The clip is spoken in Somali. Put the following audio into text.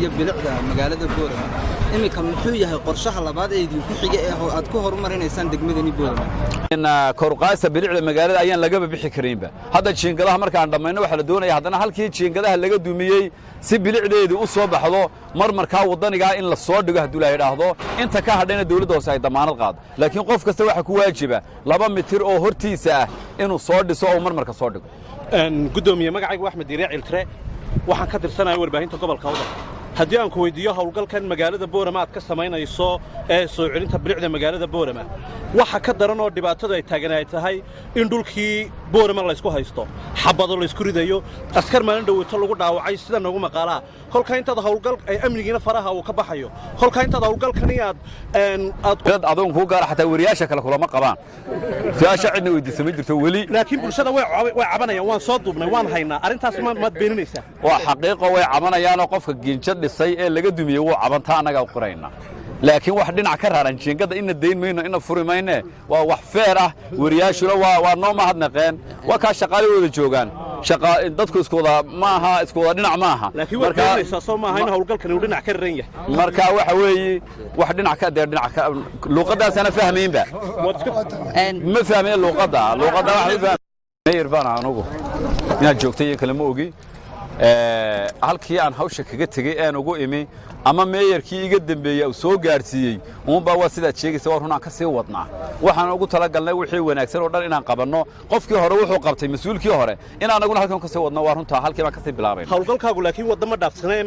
iyo bilicda magaalada Boorama imika muxuu yahay qorshaha labaad ee idinku xiga ee aad ku horumarinaysaan degmadani Boorama in korqaasa bilicda magaalada ayaan laga bixi karinba hadda jiingadaha marka aan dhamayno waxa la doonayaa haddana halkii jiingadaha laga dumiyay si bilicdeedu u soo baxdo markaa wadaniga in la soo dhigo haduu la yiraahdo inta ka hadhayna dawladda hoose ay damaanad qaado laakiin qof kasta waxa ku waajiba 2 mitir oo hortiisa ah inuu soo dhiso oo marka soo dhigo gudoomiye magacaygu Axmed Direec Iltre waxaan ka tirsanahay warbaahinta gobolka Awdal haddii aan ku weydiiyo hawlgalkan magaalada Boorama aad ka samaynayso ee soo celinta bilicda magaalada Boorama waxa ka daran oo dhibaatada ay taaganay tahay in dhulkii Boorama la isku haysto xabado la isku ridayo askar maalin dhawaato lagu dhaawacay sida nagu maqaalaa kolka intaad hawlgal ay amnigiina faraha uu ka baxayo kolka intaad hawlgalkan aad adoon ku gaar xataa wariyaasha kale kulama qabaan fiyaasha cidna weydiisay ma jirto wali laakiin bulshada way cabanayaan waan soo duubnay waan haynaa arintaas ma beeninaysaa waa xaqiiqo way cabanayaan oo qofka giinjad dhisay ee laga dumiyay wuu cabantaa anaga qorayna laakiin wax dhinac ka raaran jiingada in deyn mayno in furi mayne waa wax feer ah wariyaashuna waa noo ma hadnaqeen waa ka shaqaalooda joogan shaqa dadku isku wada maaha isku wada dhinac maaha marka soo maaha in hawlgalkan uu dhinac ka raran yahay marka waxa weeye wax dhinac ka dhinac ka luqadaas ana fahmeynba ma fahmeen luqada wax meeyir baan anugu ina joogtay kala ma ogi halkii aan hawsha kaga tagay aan ugu imi ama meeyarkii iga dambeeyay uu soo gaarsiiyay uunba waa sida sheegaysa war runaan ka sii wadnaa waxaan ugu tala galnay wixii wanaagsan oo dhan inaan qabanno qofkii hore wuxuu qabtay mas'uulkii hore inaan anaguna halkan ka sii wadno waa runta halkii baan ka sii bilaabayna hawlgalkaagu laakiin wadamo dhaafsanay